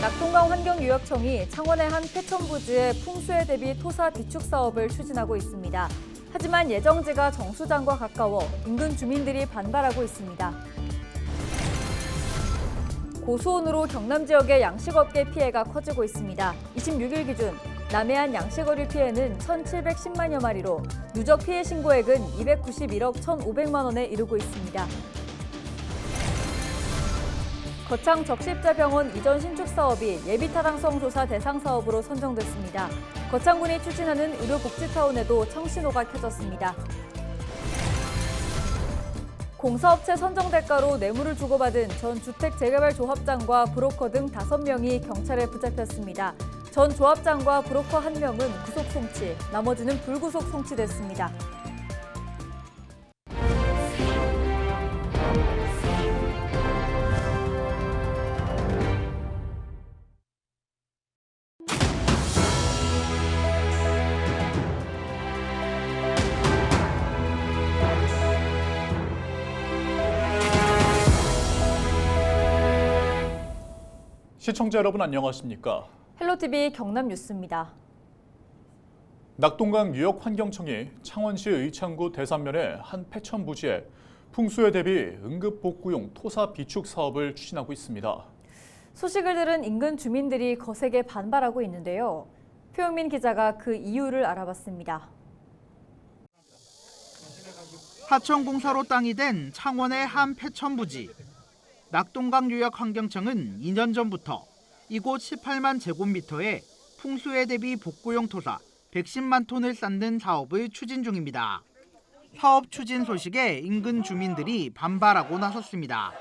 낙동강 환경유역청이 창원의 한 폐천 부지의 풍수해 대비 토사 비축 사업을 추진하고 있습니다. 하지만 예정지가 정수장과 가까워 인근 주민들이 반발하고 있습니다. 고수온으로 경남 지역의 양식업계 피해가 커지고 있습니다. 26일 기준 남해안 양식어류 피해는 1,710만여 마리로 누적 피해 신고액은 291억 1,500만 원에 이르고 있습니다. 거창 적십자병원 이전 신축 사업이 예비타당성 조사 대상 사업으로 선정됐습니다. 거창군이 추진하는 의료복지타운에도 청신호가 켜졌습니다. 공사업체 선정 대가로 뇌물을 주고받은 전 주택재개발조합장과 브로커 등 5명이 경찰에 붙잡혔습니다. 전 조합장과 브로커 1명은 구속 송치, 나머지는 불구속 송치됐습니다. 시청자 여러분 안녕하십니까? 헬로티비 경남 뉴스입니다. 낙동강 유역환경청이 창원시 의창구 대산면의 한 폐천 부지에 풍수해 대비 응급복구용 토사 비축 사업을 추진하고 있습니다. 소식을 들은 인근 주민들이 거세게 반발하고 있는데요. 표영민 기자가 그 이유를 알아봤습니다. 하천공사로 땅이 된 창원의 한 폐천 부지. 낙동강 유역환경청은 2년 전부터 이곳 18만 제곱미터에 풍수해 대비 복구용 토사 110만 톤을 쌓는 사업을 추진 중입니다. 사업 추진 소식에 인근 주민들이 반발하고 나섰습니다.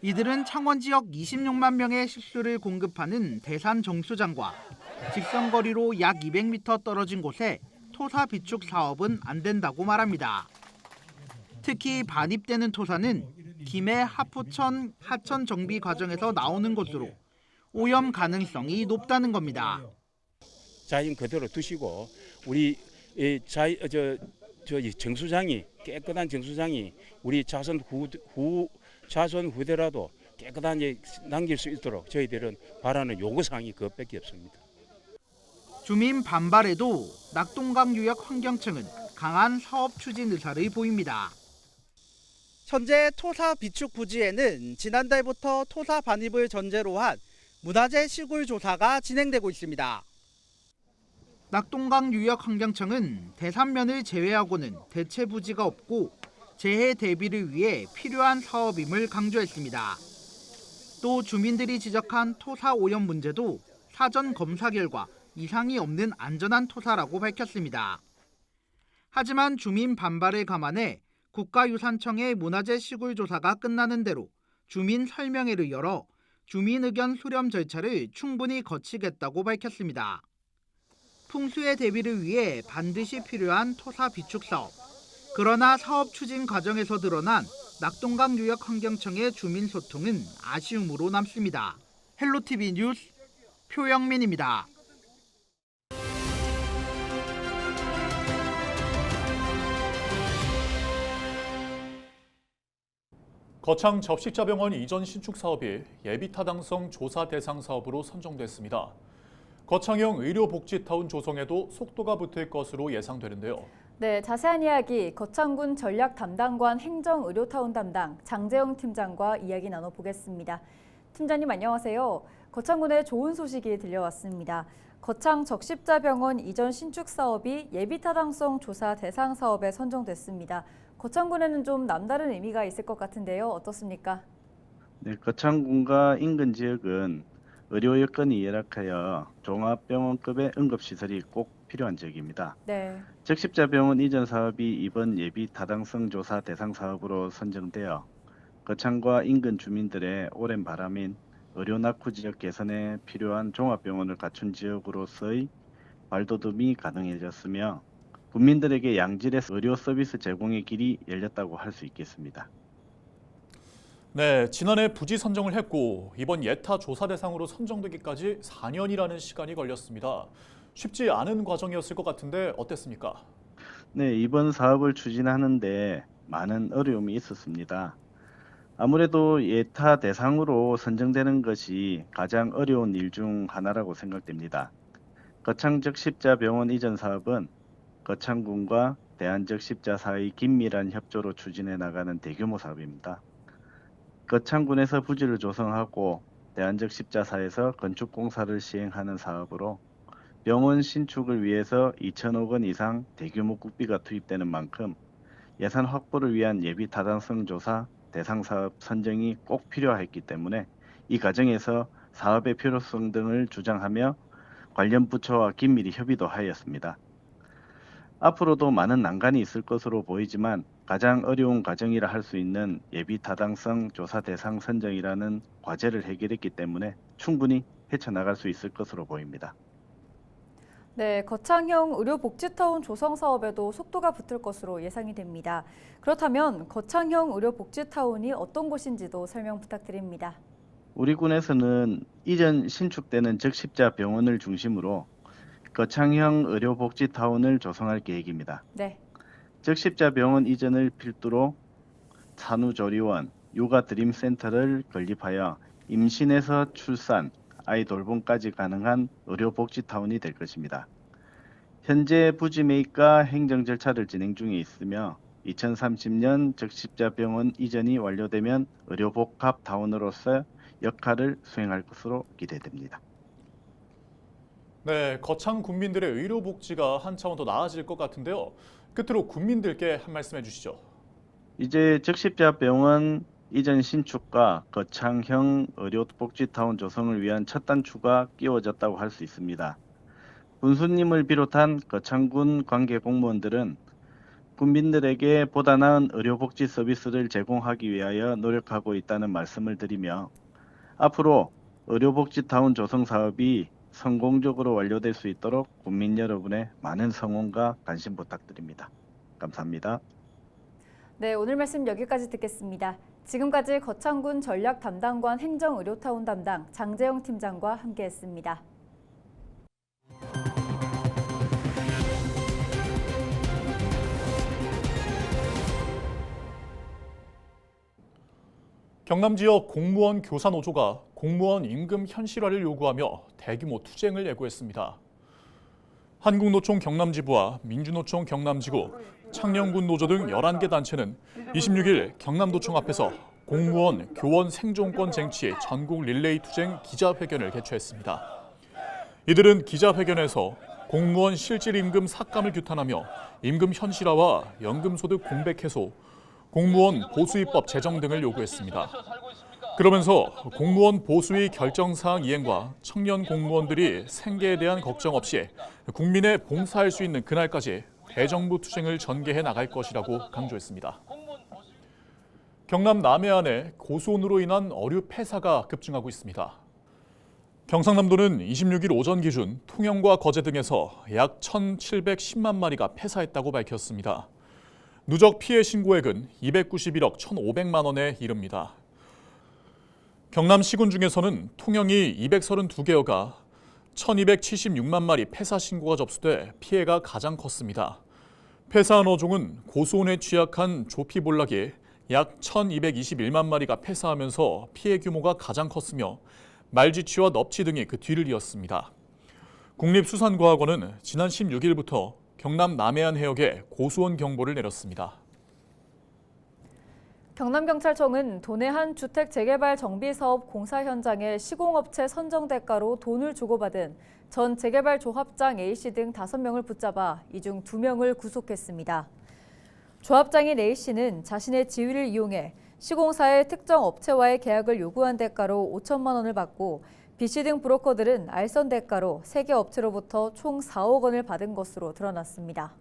이들은 창원 지역 26만 명의 식수를 공급하는 대산 정수장과 직선거리로 약 200m 떨어진 곳에 토사 비축 사업은 안 된다고 말합니다. 특히 반입되는 토사는 김해 하포천 하천 정비 과정에서 나오는 것으로 오염 가능성이 높다는 겁니다. 자연 그대로 두시고 우리 정수장이 깨끗한 정수장이 우리 자손 후대라도 깨끗한 남길 수 있도록 저희들은 바라는 요구사항이 그것밖에 없습니다. 주민 반발에도 낙동강 유역 환경청은 강한 사업 추진 의사를 보입니다. 현재 토사 비축 부지에는 지난달부터 토사 반입을 전제로 한 문화재 시굴 조사가 진행되고 있습니다. 낙동강 유역환경청은 대산면을 제외하고는 대체 부지가 없고 재해 대비를 위해 필요한 사업임을 강조했습니다. 또 주민들이 지적한 토사 오염 문제도 사전 검사 결과 이상이 없는 안전한 토사라고 밝혔습니다. 하지만 주민 반발을 감안해 국가유산청의 문화재 시굴 조사가 끝나는 대로 주민 설명회를 열어 주민 의견 수렴 절차를 충분히 거치겠다고 밝혔습니다. 풍수해 대비를 위해 반드시 필요한 토사 비축 사업. 그러나 사업 추진 과정에서 드러난 낙동강 유역환경청의 주민 소통은 아쉬움으로 남습니다. 헬로티비 뉴스 표영민입니다. 거창 접식자병원 이전 신축 사업이 예비타당성 조사 대상 사업으로 선정됐습니다. 거창형 의료복지타운 조성에도 속도가 붙을 것으로 예상되는데요. 네, 자세한 이야기 거창군 전략 담당관 행정의료타운 담당 장재영 팀장과 이야기 나눠보겠습니다. 팀장님 안녕하세요. 거창군에 좋은 소식이 들려왔습니다. 거창 적십자병원 이전 신축 사업이 예비타당성 조사 대상 사업에 선정됐습니다. 거창군에는 좀 남다른 의미가 있을 것 같은데요. 어떻습니까? 네, 거창군과 인근 지역은 의료 여건이 열악하여 종합병원급의 응급시설이 꼭 필요한 지역입니다. 네. 적십자병원 이전 사업이 이번 예비 타당성 조사 대상 사업으로 선정되어 거창과 인근 주민들의 오랜 바람인 의료 낙후 지역 개선에 필요한 종합병원을 갖춘 지역으로서의 발돋움이 가능해졌으며 국민들에게 양질의 의료 서비스 제공의 길이 열렸다고 할 수 있겠습니다. 네, 지난해 부지 선정을 했고 이번 예타 조사 대상으로 선정되기까지 4년이라는 시간이 걸렸습니다. 쉽지 않은 과정이었을 것 같은데 어땠습니까? 네, 이번 사업을 추진하는데 많은 어려움이 있었습니다. 아무래도 예타 대상으로 선정되는 것이 가장 어려운 일 중 하나라고 생각됩니다. 거창적십자병원 이전 사업은 거창군과 대한적십자사의 긴밀한 협조로 추진해 나가는 대규모 사업입니다. 거창군에서 부지를 조성하고 대한적십자사에서 건축공사를 시행하는 사업으로 병원 신축을 위해서 2천억 원 이상 대규모 국비가 투입되는 만큼 예산 확보를 위한 예비 타당성 조사 대상 사업 선정이 꼭 필요했기 때문에 이 과정에서 사업의 필요성 등을 주장하며 관련 부처와 긴밀히 협의도 하였습니다. 앞으로도 많은 난관이 있을 것으로 보이지만 가장 어려운 과정이라 할 수 있는 예비 타당성 조사 대상 선정이라는 과제를 해결했기 때문에 충분히 헤쳐나갈 수 있을 것으로 보입니다. 네, 거창형 의료복지타운 조성 사업에도 속도가 붙을 것으로 예상이 됩니다. 그렇다면 거창형 의료복지타운이 어떤 곳인지도 설명 부탁드립니다. 우리 군에서는 이전 신축되는 적십자병원을 중심으로 거창형 의료복지타운을 조성할 계획입니다. 네. 적십자병원 이전을 필두로 산후조리원, 육아드림센터를 건립하여 임신에서 출산, 아이 돌봄까지 가능한 의료복지타운이 될 것입니다. 현재 부지 매입과 행정 절차를 진행 중에 있으며 2030년 적십자병원 이전이 완료되면 의료복합타운으로서 역할을 수행할 것으로 기대됩니다. 네, 거창 군민들의 의료 복지가 한 차원 더 나아질 것 같은데요. 끝으로 군민들께 한 말씀 해주시죠. 이제 적십자병원 이전 신축과 거창형 의료복지타운 조성을 위한 첫 단추가 끼워졌다고 할 수 있습니다. 군수님을 비롯한 거창군 관계 공무원들은 군민들에게 보다 나은 의료복지 서비스를 제공하기 위하여 노력하고 있다는 말씀을 드리며 앞으로 의료복지타운 조성 사업이 성공적으로 완료될 수 있도록 국민 여러분의 많은 성원과 관심 부탁드립니다. 감사합니다. 네, 오늘 말씀 여기까지 듣겠습니다. 지금까지 거창군 전략 담당관 행정의료타운 담당 장재영 팀장과 함께했습니다. 경남 지역 공무원 교사 노조가 공무원 임금 현실화를 요구하며 대규모 투쟁을 예고했습니다. 한국노총 경남지부와 민주노총 경남지구, 창녕군 노조 등 11개 단체는 26일 경남도청 앞에서 공무원 교원 생존권 쟁취 전국 릴레이 투쟁 기자회견을 개최했습니다. 이들은 기자회견에서 공무원 실질 임금 삭감을 규탄하며 임금 현실화와 연금소득 공백 해소, 공무원 보수입법 제정 등을 요구했습니다. 그러면서 공무원 보수의 결정사항 이행과 청년 공무원들이 생계에 대한 걱정 없이 국민에 봉사할 수 있는 그날까지 대정부 투쟁을 전개해 나갈 것이라고 강조했습니다. 경남 남해안에 고수온으로 인한 어류 폐사가 급증하고 있습니다. 경상남도는 26일 오전 기준 통영과 거제 등에서 약 1,710만 마리가 폐사했다고 밝혔습니다. 누적 피해 신고액은 291억 1,500만 원에 이릅니다. 경남 시군 중에서는 통영이 232개여가 1,276만 마리 폐사 신고가 접수돼 피해가 가장 컸습니다. 폐사한 어종은 고수온에 취약한 조피볼락이 약 1,221만 마리가 폐사하면서 피해 규모가 가장 컸으며 말쥐치와 넙치 등이 그 뒤를 이었습니다. 국립수산과학원은 지난 16일부터 경남 남해안 해역에 고수온 경보를 내렸습니다. 경남경찰청은 도내 한 주택 재개발 정비사업 공사 현장에 시공업체 선정 대가로 돈을 주고받은 전 재개발 조합장 A씨 등 5명을 붙잡아 이 중 2명을 구속했습니다. 조합장인 A씨는 자신의 지위를 이용해 시공사의 특정 업체와의 계약을 요구한 대가로 5천만 원을 받고 B씨 등 브로커들은 알선 대가로 3개 업체로부터 총 4억 원을 받은 것으로 드러났습니다.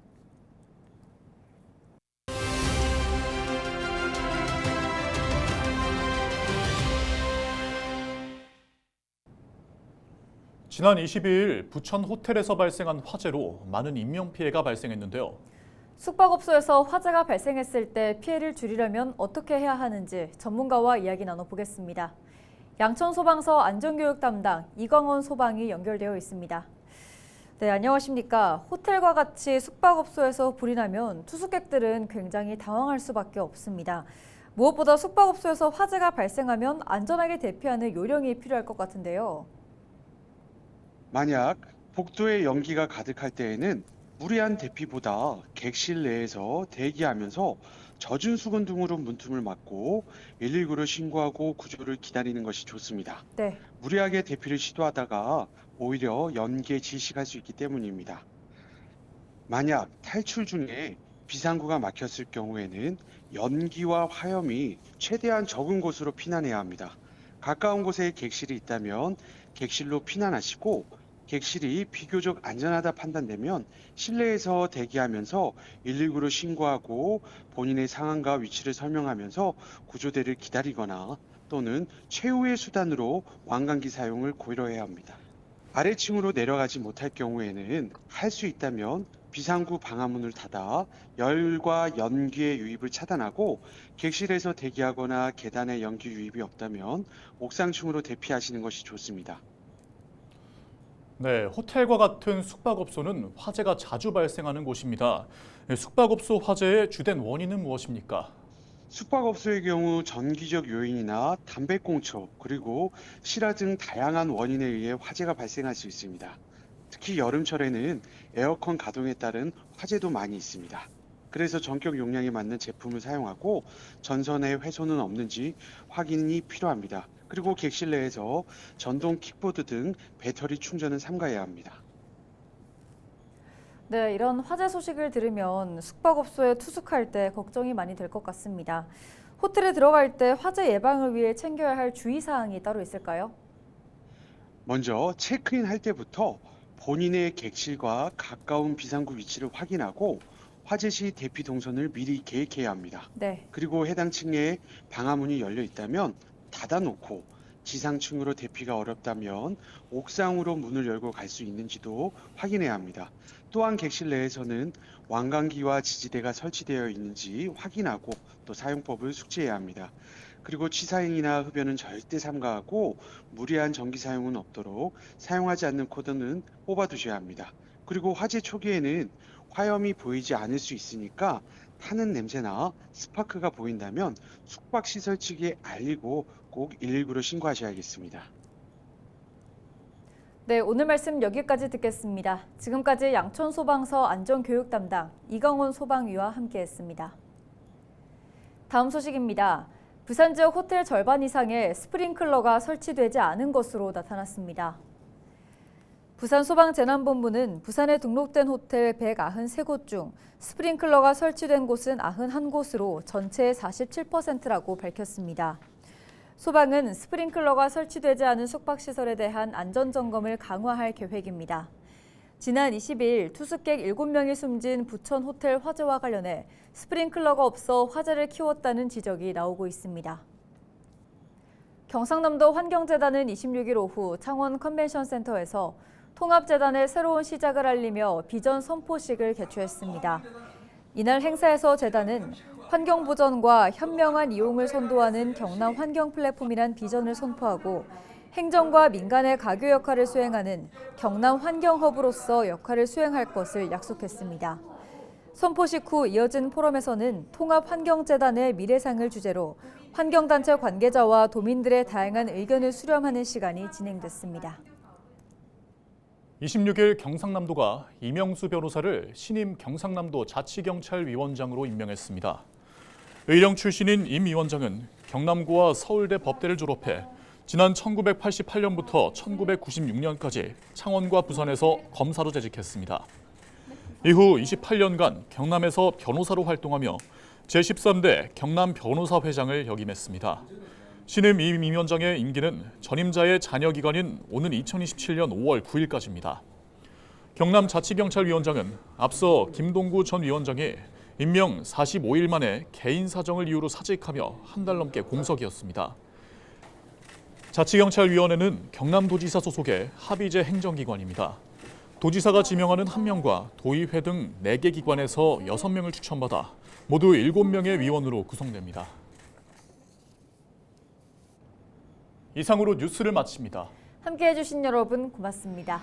지난 22일 부천 호텔에서 발생한 화재로 많은 인명피해가 발생했는데요. 숙박업소에서 화재가 발생했을 때 피해를 줄이려면 어떻게 해야 하는지 전문가와 이야기 나눠보겠습니다. 양천소방서 안전교육 담당 이광원 소방이 연결되어 있습니다. 네, 안녕하십니까. 호텔과 같이 숙박업소에서 불이 나면 투숙객들은 굉장히 당황할 수밖에 없습니다. 무엇보다 숙박업소에서 화재가 발생하면 안전하게 대피하는 요령이 필요할 것 같은데요. 만약 복도에 연기가 가득할 때에는 무리한 대피보다 객실 내에서 대기하면서 젖은 수건 등으로 문틈을 막고 119를 신고하고 구조를 기다리는 것이 좋습니다. 네. 무리하게 대피를 시도하다가 오히려 연기에 질식할 수 있기 때문입니다. 만약 탈출 중에 비상구가 막혔을 경우에는 연기와 화염이 최대한 적은 곳으로 피난해야 합니다. 가까운 곳에 객실이 있다면 객실로 피난하시고 객실이 비교적 안전하다 판단되면 실내에서 대기하면서 119를 신고하고 본인의 상황과 위치를 설명하면서 구조대를 기다리거나 또는 최후의 수단으로 왕관기 사용을 고려해야 합니다. 아래층으로 내려가지 못할 경우에는 할 수 있다면 비상구 방화문을 닫아 열과 연기의 유입을 차단하고 객실에서 대기하거나 계단에 연기 유입이 없다면 옥상층으로 대피하시는 것이 좋습니다. 네, 호텔과 같은 숙박업소는 화재가 자주 발생하는 곳입니다. 숙박업소 화재의 주된 원인은 무엇입니까? 숙박업소의 경우 전기적 요인이나 담배꽁초 그리고 실화 등 다양한 원인에 의해 화재가 발생할 수 있습니다. 특히 여름철에는 에어컨 가동에 따른 화재도 많이 있습니다. 그래서 전격 용량에 맞는 제품을 사용하고 전선에 훼손은 없는지 확인이 필요합니다. 그리고 객실 내에서 전동 킥보드 등 배터리 충전은 삼가해야 합니다. 네, 이런 화재 소식을 들으면 숙박업소에 투숙할 때 걱정이 많이 될 것 같습니다. 호텔에 들어갈 때 화재 예방을 위해 챙겨야 할 주의사항이 따로 있을까요? 먼저 체크인 할 때부터 본인의 객실과 가까운 비상구 위치를 확인하고 화재 시 대피 동선을 미리 계획해야 합니다. 네. 그리고 해당 층에 방화문이 열려 있다면 닫아놓고 지상층으로 대피가 어렵다면 옥상으로 문을 열고 갈 수 있는지도 확인해야 합니다. 또한 객실 내에서는 왕관기와 지지대가 설치되어 있는지 확인하고 또 사용법을 숙지해야 합니다. 그리고 취사행위나 흡연은 절대 삼가하고 무리한 전기 사용은 없도록 사용하지 않는 코드는 뽑아두셔야 합니다. 그리고 화재 초기에는 화염이 보이지 않을 수 있으니까 타는 냄새나 스파크가 보인다면 숙박시설 측에 알리고 꼭 119로 신고하셔야겠습니다. 네, 오늘 말씀 여기까지 듣겠습니다. 지금까지 양천소방서 안전교육 담당 이강원 소방위와 함께했습니다. 다음 소식입니다. 부산 지역 호텔 절반 이상에 스프링클러가 설치되지 않은 것으로 나타났습니다. 부산소방재난본부는 부산에 등록된 호텔 193곳 중 스프링클러가 설치된 곳은 91곳으로 전체의 47%라고 밝혔습니다. 소방은 스프링클러가 설치되지 않은 숙박시설에 대한 안전점검을 강화할 계획입니다. 지난 20일 투숙객 7명이 숨진 부천 호텔 화재와 관련해 스프링클러가 없어 화재를 키웠다는 지적이 나오고 있습니다. 경상남도 환경재단은 26일 오후 창원 컨벤션센터에서 통합재단의 새로운 시작을 알리며 비전 선포식을 개최했습니다. 이날 행사에서 재단은 환경보전과 현명한 이용을 선도하는 경남 환경 플랫폼이란 비전을 선포하고 행정과 민간의 가교 역할을 수행하는 경남 환경허브로서 역할을 수행할 것을 약속했습니다. 선포식 후 이어진 포럼에서는 통합환경재단의 미래상을 주제로 환경단체 관계자와 도민들의 다양한 의견을 수렴하는 시간이 진행됐습니다. 26일 경상남도가 이명수 변호사를 신임 경상남도 자치경찰위원장으로 임명했습니다. 의령 출신인 임 위원장은 경남고와 서울대 법대를 졸업해 지난 1988년부터 1996년까지 창원과 부산에서 검사로 재직했습니다. 이후 28년간 경남에서 변호사로 활동하며 제13대 경남 변호사회장을 역임했습니다. 신임 임 위원장의 임기는 전임자의 잔여 기간인 오는 2027년 5월 9일까지입니다. 경남자치경찰위원장은 앞서 김동구 전 위원장이 임명 45일 만에 개인 사정을 이유로 사직하며 한 달 넘게 공석이었습니다. 자치경찰위원회는 경남도지사 소속의 합의제 행정기관입니다. 도지사가 지명하는 1명과 도의회 등 4개 기관에서 6명을 추천받아 모두 7명의 위원으로 구성됩니다. 이상으로 뉴스를 마칩니다. 함께해 주신 여러분 고맙습니다.